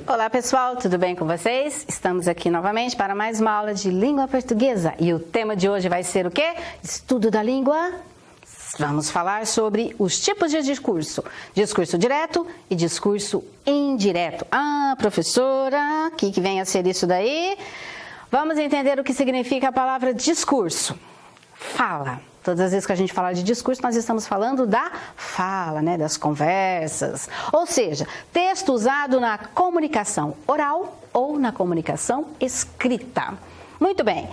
Olá pessoal, tudo bem com vocês? Estamos aqui novamente para mais uma aula de língua portuguesa e o tema de hoje vai ser o quê? Estudo da língua. Vamos falar sobre os tipos de discurso, discurso direto e discurso indireto. Ah, professora, o que vem a ser isso daí? Vamos entender o que significa a palavra discurso. Fala. Todas as vezes que a gente fala de discurso, nós estamos falando da fala, né, das conversas. Ou seja, texto usado na comunicação oral ou na comunicação escrita. Muito bem.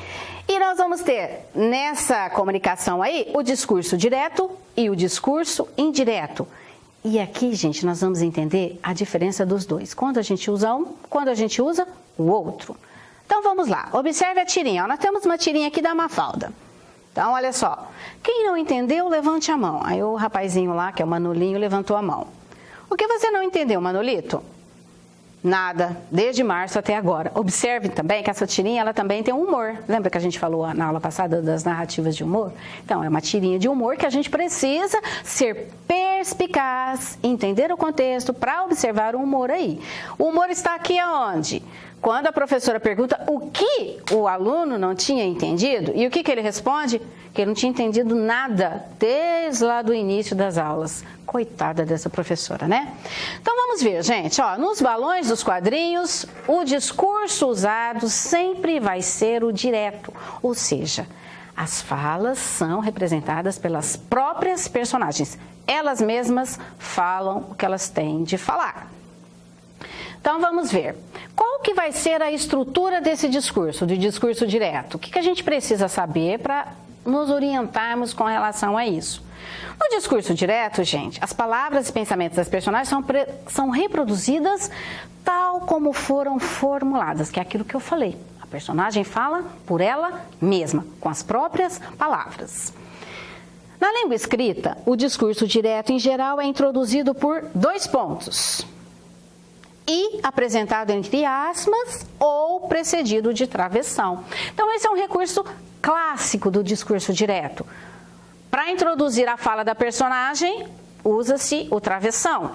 E nós vamos ter nessa comunicação aí o discurso direto e o discurso indireto. E aqui, gente, nós vamos entender a diferença dos dois. Quando a gente usa um, quando a gente usa o outro. Então vamos lá. Observe a tirinha. Nós temos uma tirinha aqui da Mafalda. Então, olha só, quem não entendeu, levante a mão. Aí o rapazinho lá, que é o Manolinho, levantou a mão. O que você não entendeu, Manolito? Nada, desde março até agora. Observe também que essa tirinha, ela também tem um humor. Lembra que a gente falou na aula passada das narrativas de humor? Então, é uma tirinha de humor que a gente precisa ser perspicaz, entender o contexto para observar o humor aí. O humor está aqui aonde? Quando a professora pergunta o que o aluno não tinha entendido, e o que ele responde? Que ele não tinha entendido nada desde lá do início das aulas. Coitada dessa professora, né? Então vamos ver, gente. Ó, nos balões dos quadrinhos, o discurso usado sempre vai ser o direto, ou seja, as falas são representadas pelas próprias personagens. Elas mesmas falam o que elas têm de falar. Então vamos ver, qual que vai ser a estrutura desse discurso, do discurso direto? O que a gente precisa saber para nos orientarmos com relação a isso? No discurso direto, gente, as palavras e pensamentos das personagens são reproduzidas tal como foram formuladas, que é aquilo que eu falei. A personagem fala por ela mesma, com as próprias palavras. Na língua escrita, o discurso direto, em geral, é introduzido por 2 pontos. E apresentado entre aspas ou precedido de travessão. Então, esse é um recurso clássico do discurso direto. Para introduzir a fala da personagem, usa-se o travessão.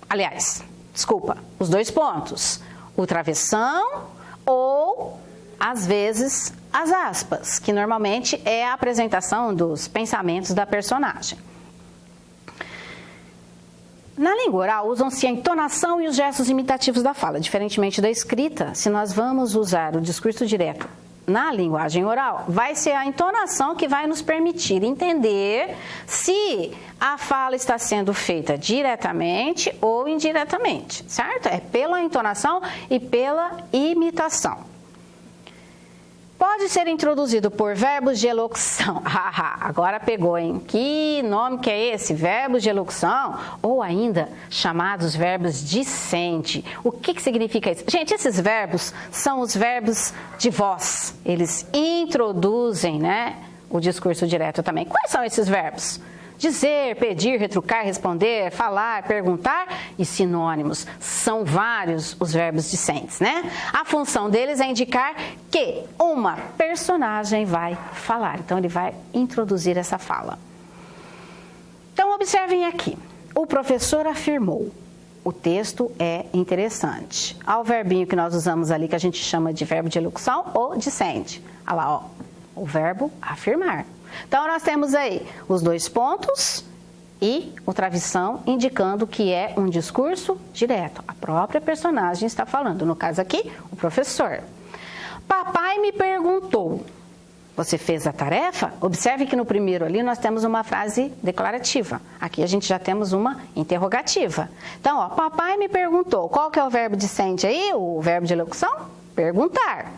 Aliás, desculpa, os 2 pontos. O travessão ou, às vezes, as aspas, que normalmente é a apresentação dos pensamentos da personagem. Na língua oral, usam-se a entonação e os gestos imitativos da fala. Diferentemente da escrita, se nós vamos usar o discurso direto na linguagem oral, vai ser a entonação que vai nos permitir entender se a fala está sendo feita diretamente ou indiretamente, certo? É pela entonação e pela imitação. Pode ser introduzido por verbos de elocução. Agora pegou, hein? Que nome que é esse? Verbos de elocução? Ou ainda chamados verbos dicente. O que significa isso? Gente, esses verbos são os verbos de voz. Eles introduzem, né, o discurso direto também. Quais são esses verbos? Dizer, pedir, retrucar, responder, falar, perguntar e sinônimos. São vários os verbos dicentes, né? A função deles é indicar que uma personagem vai falar. Então, ele vai introduzir essa fala. Então, observem aqui. O professor afirmou. O texto é interessante. Há o verbinho que nós usamos ali, que a gente chama de verbo de elocução ou dicente. Olha lá, ó, o verbo afirmar. Então, nós temos aí os 2 pontos e o travessão indicando que é um discurso direto. A própria personagem está falando, no caso aqui, o professor. Papai me perguntou, você fez a tarefa? Observe que no primeiro ali nós temos uma frase declarativa. Aqui a gente já temos uma interrogativa. Então, ó, papai me perguntou. Qual que é o verbo dicente aí? O verbo de elocução? Perguntar.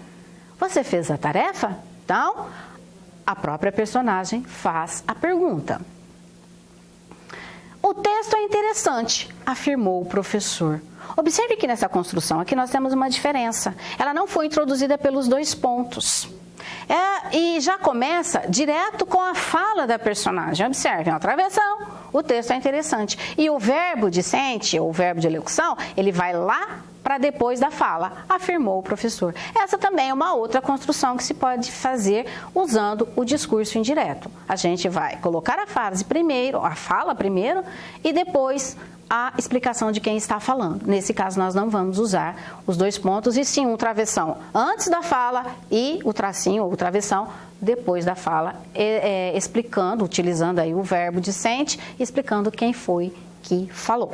Você fez a tarefa? Então, a própria personagem faz a pergunta. O texto é interessante, afirmou o professor. Observe que nessa construção aqui nós temos uma diferença. Ela não foi introduzida pelos 2 pontos. E já começa direto com a fala da personagem. Observem, a travessão, o texto é interessante. E o verbo dicente, ou o verbo de elocução, ele vai lá para depois da fala. Afirmou o professor. Essa também é uma outra construção que se pode fazer usando o discurso indireto. A gente vai colocar a fala primeiro e depois a explicação de quem está falando. Nesse caso, nós não vamos usar os dois pontos, e sim um travessão antes da fala e o tracinho ou o travessão depois da fala, explicando, utilizando aí o verbo dissente, explicando quem foi que falou.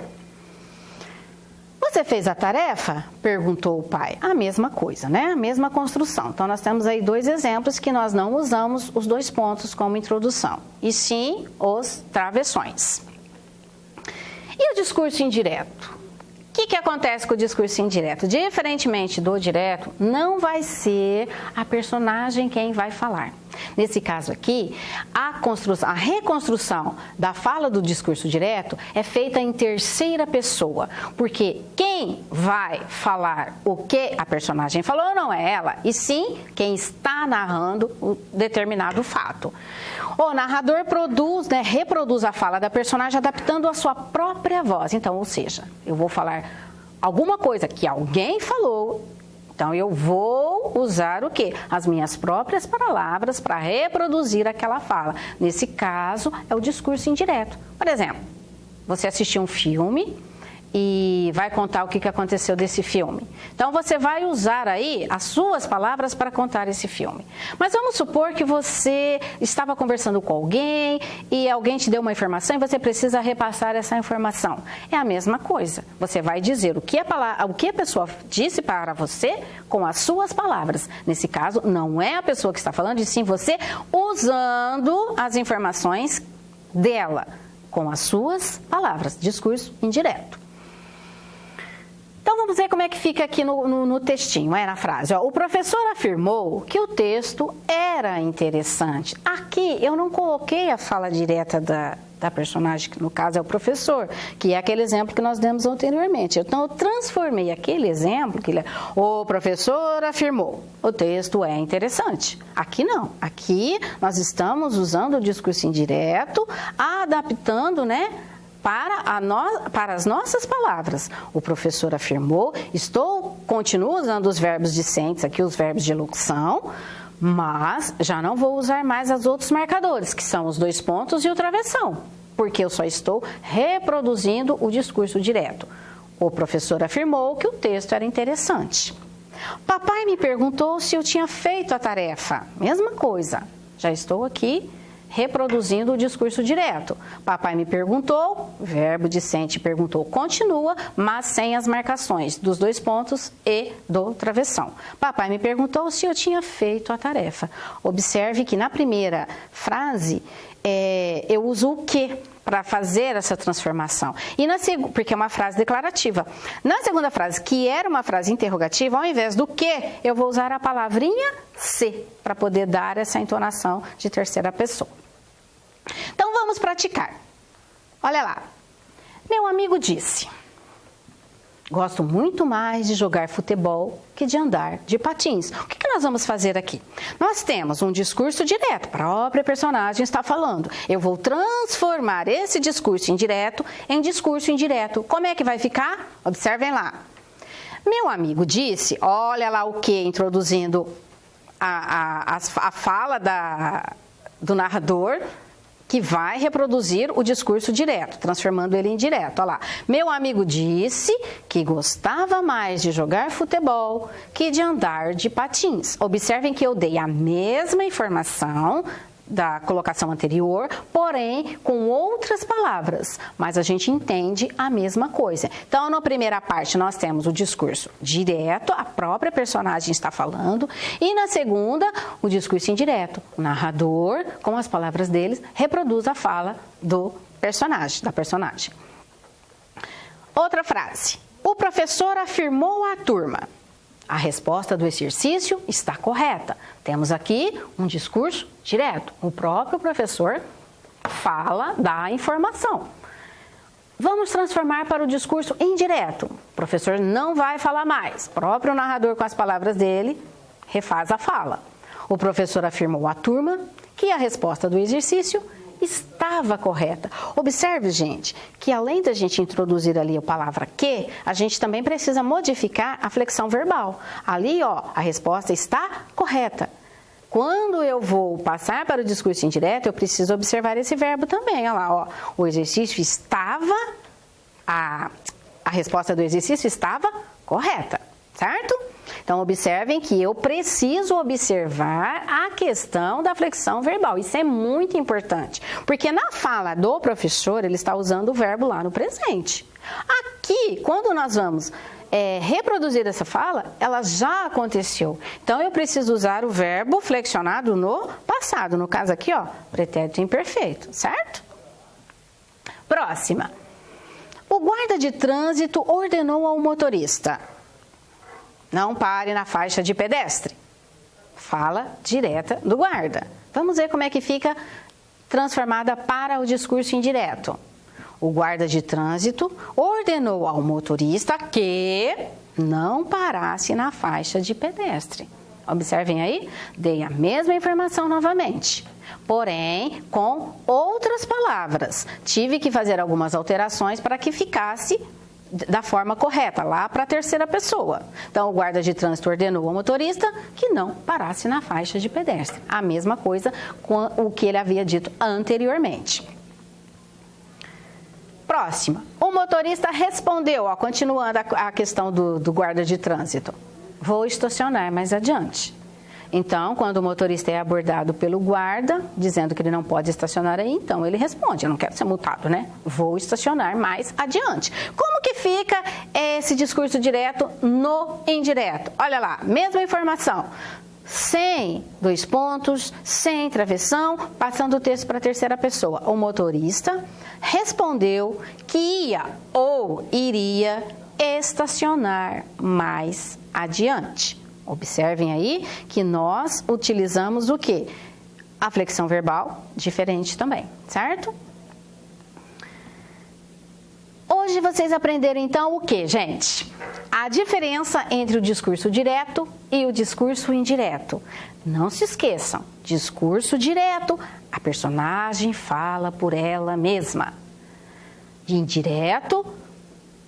Você fez a tarefa? Perguntou o pai. A mesma coisa, né? A mesma construção. Então, nós temos aí dois exemplos que nós não usamos os dois pontos como introdução, e sim os travessões. E o discurso indireto? O que acontece com o discurso indireto? Diferentemente do direto, não vai ser a personagem quem vai falar. Nesse caso aqui, a reconstrução da fala do discurso direto é feita em terceira pessoa, porque quem vai falar o que a personagem falou não é ela, e sim quem está narrando o determinado fato. O narrador reproduz a fala da personagem adaptando a sua própria voz. Então, ou seja, eu vou falar alguma coisa que alguém falou, então eu vou usar o quê? As minhas próprias palavras para reproduzir aquela fala. Nesse caso, é o discurso indireto. Por exemplo, você assistiu um filme e vai contar o que aconteceu desse filme. Então, você vai usar aí as suas palavras para contar esse filme. Mas vamos supor que você estava conversando com alguém e alguém te deu uma informação e você precisa repassar essa informação. É a mesma coisa. Você vai dizer o que a pessoa disse para você com as suas palavras. Nesse caso, não é a pessoa que está falando, e sim você usando as informações dela com as suas palavras. Discurso indireto. Então, vamos ver como é que fica aqui no textinho, na frase. O professor afirmou que o texto era interessante. Aqui, eu não coloquei a fala direta da personagem, que no caso é o professor, que é aquele exemplo que nós demos anteriormente. Então, eu transformei aquele exemplo, o professor afirmou, o texto é interessante. Aqui não. Aqui, nós estamos usando o discurso indireto, adaptando, para as nossas palavras. O professor afirmou, continuo usando os verbos discentes aqui, os verbos de locução, mas já não vou usar mais os outros marcadores, que são os dois pontos e o travessão, porque eu só estou reproduzindo o discurso direto. O professor afirmou que o texto era interessante. Papai me perguntou se eu tinha feito a tarefa. Mesma coisa, já estou aqui reproduzindo o discurso direto. Papai me perguntou, verbo dissente perguntou, continua, mas sem as marcações dos dois pontos e do travessão. Papai me perguntou se eu tinha feito a tarefa. Observe que na primeira frase eu uso o que para fazer essa transformação. E porque é uma frase declarativa. Na segunda frase, que era uma frase interrogativa, ao invés do que, eu vou usar a palavrinha se, para poder dar essa entonação de terceira pessoa. Então, vamos praticar. Olha lá. Meu amigo disse: gosto muito mais de jogar futebol que de andar de patins. O que nós vamos fazer aqui? Nós temos um discurso direto, a própria personagem está falando. Eu vou transformar esse discurso indireto em discurso indireto. Como é que vai ficar? Observem lá. Meu amigo disse, olha lá o que, introduzindo a fala do narrador, que vai reproduzir o discurso direto, transformando ele em direto. Olha lá. Meu amigo disse que gostava mais de jogar futebol que de andar de patins. Observem que eu dei a mesma informação da colocação anterior, porém com outras palavras, mas a gente entende a mesma coisa. Então, na primeira parte, nós temos o discurso direto, a própria personagem está falando, e na segunda, o discurso indireto. O narrador, com as palavras dele, reproduz a fala da personagem. Outra frase. O professor afirmou à turma. A resposta do exercício está correta. Temos aqui um discurso direto. O próprio professor fala da informação. Vamos transformar para o discurso indireto. O professor não vai falar mais. O próprio narrador, com as palavras dele, refaz a fala. O professor afirmou à turma que a resposta do exercício estava correta. Observe, gente, que além da gente introduzir ali a palavra que, a gente também precisa modificar a flexão verbal. Ali, ó, a resposta está correta. Quando eu vou passar para o discurso indireto, eu preciso observar esse verbo também. Olha lá, ó, o exercício estava, a resposta do exercício estava correta, certo? Então, observem que eu preciso observar a questão da flexão verbal. Isso é muito importante, porque na fala do professor, ele está usando o verbo lá no presente. Aqui, quando nós vamos reproduzir essa fala, ela já aconteceu. Então, eu preciso usar o verbo flexionado no passado. No caso aqui, ó, pretérito imperfeito, certo? Próxima. O guarda de trânsito ordenou ao motorista: não pare na faixa de pedestre. Fala direta do guarda. Vamos ver como é que fica transformada para o discurso indireto. O guarda de trânsito ordenou ao motorista que não parasse na faixa de pedestre. Observem aí, dei a mesma informação novamente, porém com outras palavras. Tive que fazer algumas alterações para que ficasse da forma correta, lá para a terceira pessoa. Então, o guarda de trânsito ordenou ao motorista que não parasse na faixa de pedestre. A mesma coisa com o que ele havia dito anteriormente. Próxima. O motorista respondeu, ó, continuando a questão do guarda de trânsito: vou estacionar mais adiante. Então, quando o motorista é abordado pelo guarda, dizendo que ele não pode estacionar aí, então ele responde: eu não quero ser multado, né? Vou estacionar mais adiante. Como que fica esse discurso direto no indireto? Olha lá, mesma informação. Sem dois pontos, sem travessão, passando o texto para a terceira pessoa. O motorista respondeu que ia ou iria estacionar mais adiante. Observem aí que nós utilizamos o quê? A flexão verbal diferente também, certo? Hoje vocês aprenderam então o que, gente? A diferença entre o discurso direto e o discurso indireto. Não se esqueçam, discurso direto, a personagem fala por ela mesma. Indireto,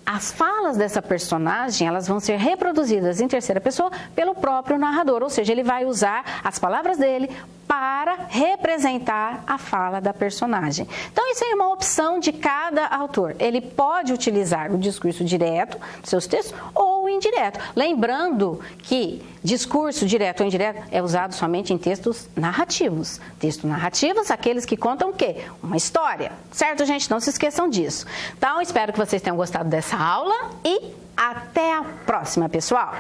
as falas dessa personagem, elas vão ser reproduzidas em terceira pessoa pelo próprio narrador, ou seja, ele vai usar as palavras dele para representar a fala da personagem. Então, isso é uma opção de cada autor. Ele pode utilizar o discurso direto dos seus textos ou o indireto. Lembrando que discurso direto ou indireto é usado somente em textos narrativos. Textos narrativos, aqueles que contam o quê? Uma história. Certo, gente? Não se esqueçam disso. Então, espero que vocês tenham gostado dessa aula e até a próxima, pessoal!